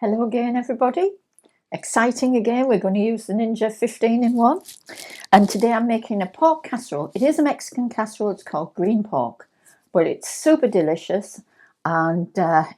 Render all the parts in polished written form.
Hello again, everybody. Exciting again. We're going to use the Ninja 15-in-1. And today I'm making a pork casserole. It is a Mexican casserole. It's called green pork. But it's super delicious. And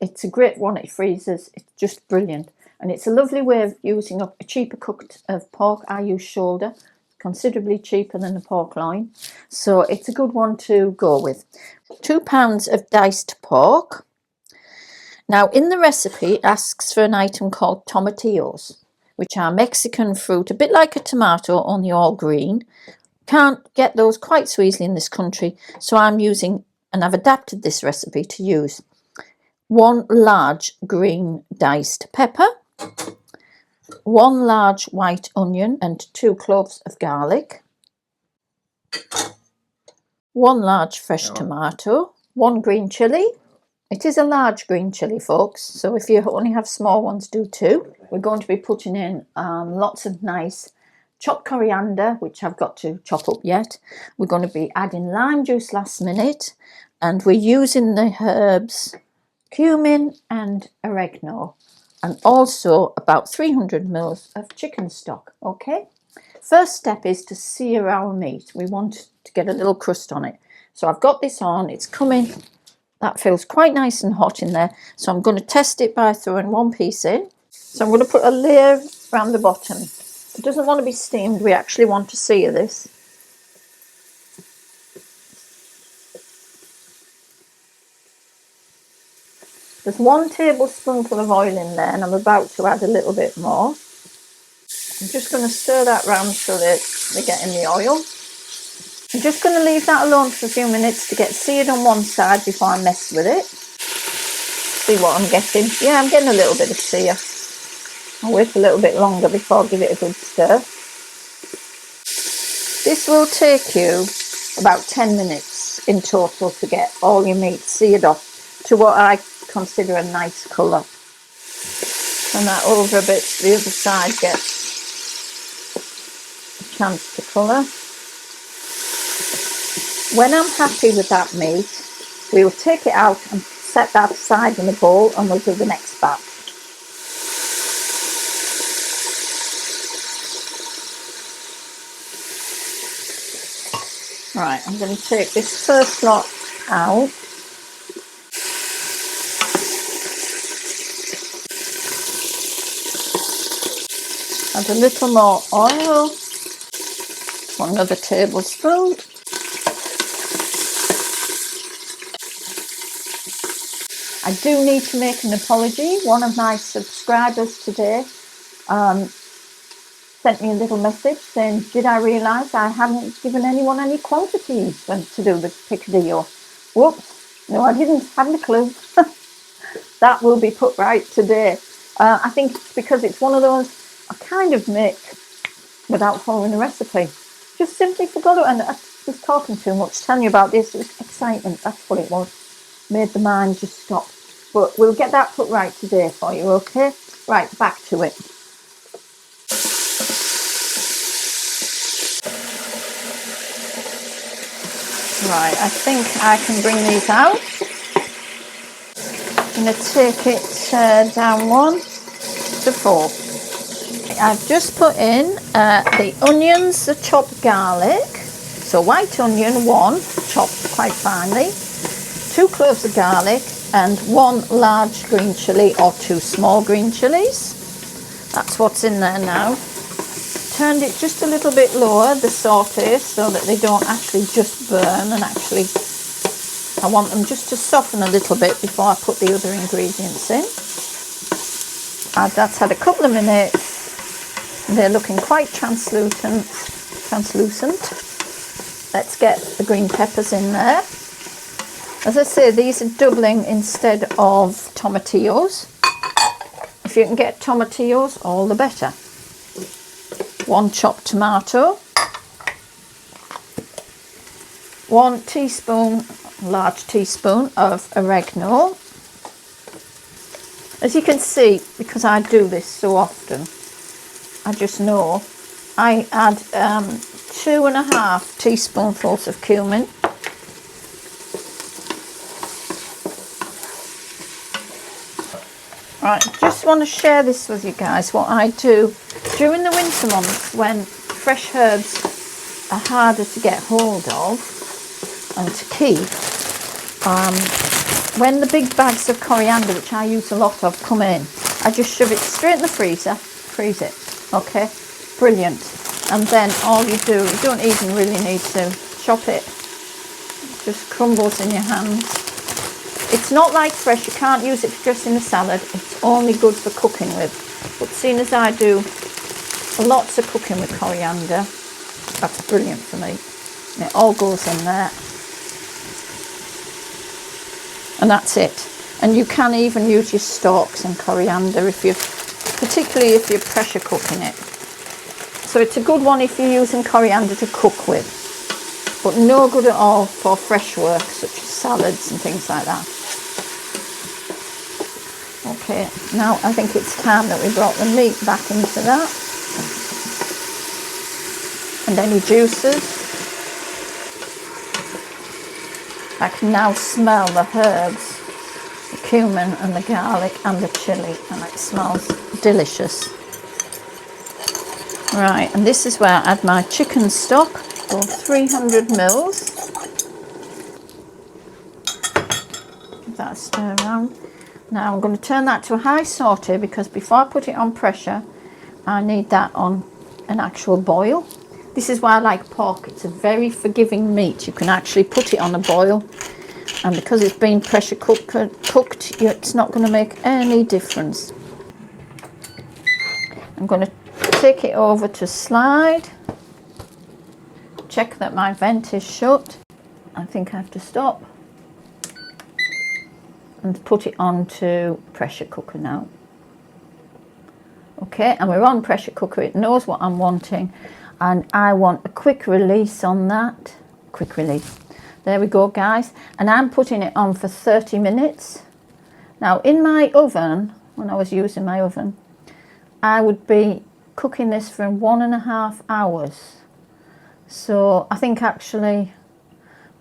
it's a great one. It freezes. It's just brilliant. And it's a lovely way of using up a cheaper cut of pork. I use shoulder. Considerably cheaper than the pork loin. So it's a good one to go with. 2 pounds of diced pork. Now, in the recipe, it asks for an item called tomatillos, which are Mexican fruit, a bit like a tomato, only all green. Can't get those quite so easily in this country, so I'm using, and I've adapted this recipe to use 1 large green diced pepper, 1 large white onion and 2 cloves of garlic, 1 large fresh tomato, 1 green chilli. It is a large green chilli, folks, so if you only have small ones, do 2. We're going to be putting in lots of nice chopped coriander, which I've got to chop up yet. We're going to be adding lime juice last minute, and we're using the herbs cumin and oregano, and also about 300 ml of chicken stock, okay? First step is to sear our meat. We want to get a little crust on it. So I've got this on, it's coming. That feels quite nice and hot in there. So I'm going to test it by throwing 1 piece in. So I'm going to put a layer around the bottom. It doesn't want to be steamed. We actually want to sear this. There's 1 tablespoonful of oil in there, and I'm about to add a little bit more. I'm just going to stir that round so that they get in the oil. I'm just going to leave that alone for a few minutes to get seared on one side before I mess with it. See what I'm getting. Yeah, I'm getting a little bit of sear. I'll wait a little bit longer before I give it a good stir. This will take you about 10 minutes in total to get all your meat seared off to what I consider a nice colour. Turn that over a bit so the other side gets a chance to colour. When I'm happy with that meat, we will take it out and set that aside in a bowl, and we'll do the next batch. Right, I'm going to take this first lot out. Add a little more oil, 1 other tablespoon. I do need to make an apology. One of my subscribers today sent me a little message saying, did I realise I hadn't given anyone any quantities to do the picadillo? Whoops, no I didn't, hadn't a clue. That will be put right today. I think it's because it's one of those I kind of make without following the recipe. Just simply forgot it, and I was talking too much, telling you about this. It was excitement, that's what it was. Made the mind just stop. But we'll get that put right today for you, okay? Right, back to it. Right, I think I can bring these out. I'm going to take it down 1 to 4. I've just put in the onions, the chopped garlic. So white onion, 1, chopped quite finely. 2 cloves of garlic and 1 large green chilli or 2 small green chilies. That's what's in there now. Turned it just a little bit lower, the saute, so that they don't actually just burn, and actually I want them just to soften a little bit before I put the other ingredients in. That's had a couple of minutes. They're looking quite translucent. Let's get the green peppers in there. As I say, these are doubling instead of tomatillos. If you can get tomatillos, all the better. 1 chopped tomato. 1 teaspoon, large teaspoon of oregano. As you can see, because I do this so often, I just know I add 2.5 teaspoonfuls of cumin. Right, just want to share this with you guys, what I do during the winter months when fresh herbs are harder to get hold of and to keep. When the big bags of coriander, which I use a lot of, come in, I just shove it straight in the freezer, freeze it, okay, brilliant. And then all you do, you don't even really need to chop it, just crumbles in your hands. It's not like fresh, you can't use it for dressing a salad, it's only good for cooking with. But seeing as I do lots of cooking with coriander, that's brilliant for me. And it all goes in there. And that's it. And you can even use your stalks and coriander, particularly if you're pressure cooking it. So it's a good one if you're using coriander to cook with, but no good at all for fresh work, such as salads and things like that. Okay, now I think it's time that we brought the meat back into that. And any juices. I can now smell the herbs, the cumin and the garlic and the chilli, and it smells delicious. Right, and this is where I add my chicken stock, so 300 mils. Give that a stir around. Now I'm going to turn that to a high saute because before I put it on pressure, I need that on an actual boil. This is why I like pork. It's a very forgiving meat. You can actually put it on a boil, and because it's been pressure cooked, it's not going to make any difference. I'm going to take it over to slide. Check that my vent is shut. I think I have to stop. And put it onto pressure cooker now. Okay, and we're on pressure cooker. It knows what I'm wanting. And I want a quick release on that. Quick release. There we go, guys. And I'm putting it on for 30 minutes. Now, in my oven, when I was using my oven, I would be cooking this for 1.5 hours. So I think actually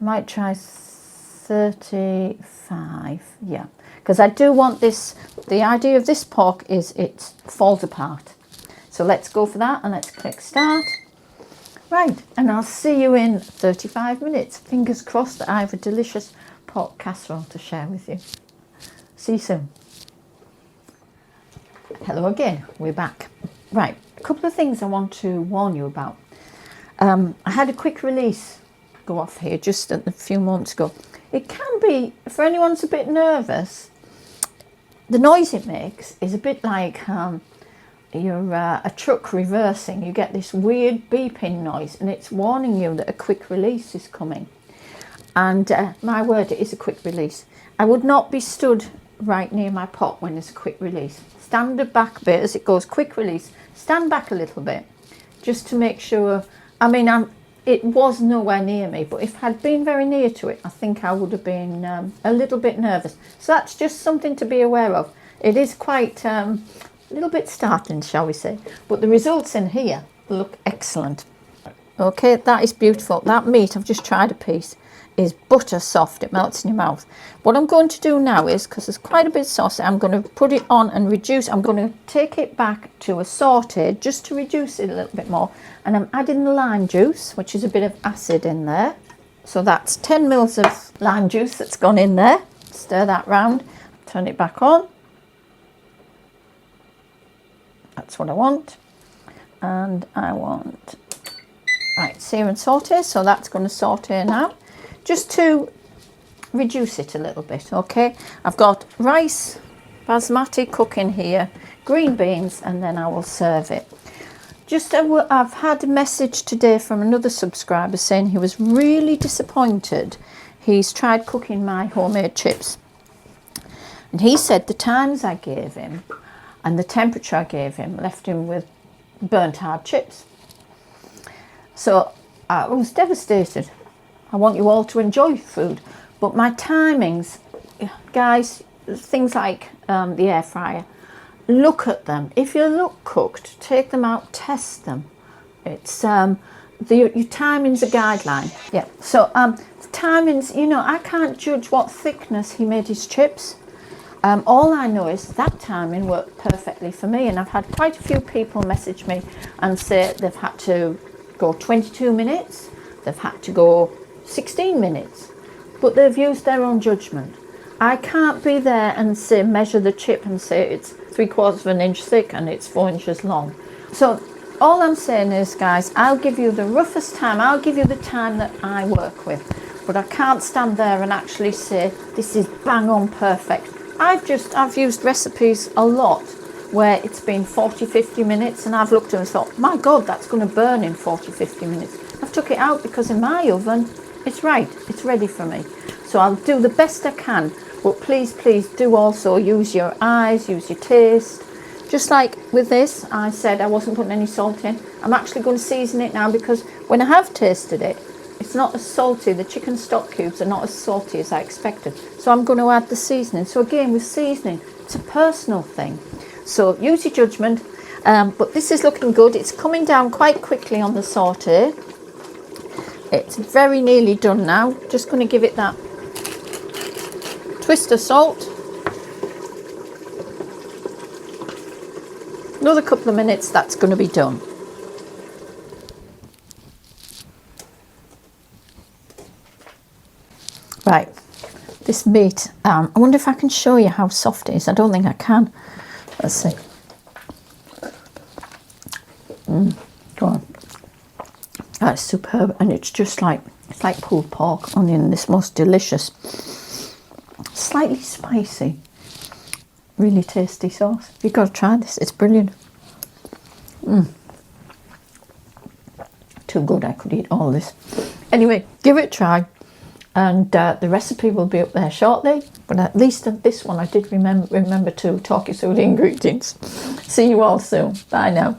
I might try 35, yeah, because I do want this, the idea of this pork is it falls apart. So let's go for that and let's click start. Right, and I'll see you in 35 minutes. Fingers crossed that I have a delicious pork casserole to share with you. See you soon. Hello again, we're back. Right, a couple of things I want to warn you about. I had a quick release go off here just a few moments ago. It can be, for anyone who's a bit nervous, the noise it makes is a bit like you're a truck reversing. You get this weird beeping noise and it's warning you that a quick release is coming. And my word, it is a quick release. I would not be stood right near my pot when there's a quick release. Stand the back bit as it goes quick release. Stand back a little bit just to make sure. I mean, it was nowhere near me, but if I'd been very near to it, I think I would have been a little bit nervous. So that's just something to be aware of. It is quite a little bit startling, shall we say. But the results in here look excellent. Okay, that is beautiful. That meat, I've just tried a piece, is butter soft. It melts in your mouth. What I'm going to do now is, because there's quite a bit saucy, I'm going to put it on and reduce. I'm going to take it back to a saute just to reduce it a little bit more. And I'm adding the lime juice, which is a bit of acid in there. So that's 10 mils of lime juice that's gone in there. Stir that round, turn it back on. That's what I want. And I want, right, sear and saute. So that's going to saute now. Just to reduce it a little bit, okay? I've got rice, basmati cooking here, green beans, and then I will serve it. Just I've had a message today from another subscriber saying he was really disappointed. He's tried cooking my homemade chips. And he said the times I gave him and the temperature I gave him left him with burnt hard chips. So I was devastated. I want you all to enjoy food, but my timings, guys, things like the air fryer, look at them. If you look cooked, take them out, test them. It's your timing's a guideline. Yeah. So timings, you know, I can't judge what thickness he made his chips. All I know is that timing worked perfectly for me, and I've had quite a few people message me and say they've had to go 22 minutes, they've had to go 16 minutes, but they've used their own judgment. I can't be there and say measure the chip and say it's 3/4 of an inch thick and it's 4 inches long. So all I'm saying is, guys, I'll give you the roughest time, I'll give you the time that I work with, but I can't stand there and actually say this is bang on perfect. I've used recipes a lot where it's been 40-50 minutes and I've looked at it and thought, my God, that's going to burn in 40-50 minutes. I've took it out because in my oven it's right, it's ready for me. So I'll do the best I can, but please do also use your eyes, use your taste. Just like with this, I said I wasn't putting any salt in. I'm actually going to season it now because when I have tasted it, it's not as salty. The chicken stock cubes are not as salty as I expected. So I'm going to add the seasoning. So again, with seasoning, it's a personal thing. So use your judgment. But this is looking good. It's coming down quite quickly on the saute. It's very nearly done now. Just going to give it that twist of salt. Another couple of minutes, that's going to be done. Right, this meat, I wonder if I can show you how soft it is. I don't think I can. Let's see. Go on. That's superb, and it's just like, it's like pulled pork, only in this most delicious, slightly spicy, really tasty sauce. You've got to try this, it's brilliant. Too good, I could eat all this. Anyway, give it a try. And the recipe will be up there shortly, but at least of this one I did remember to talk you through the ingredients. See you all soon. Bye now.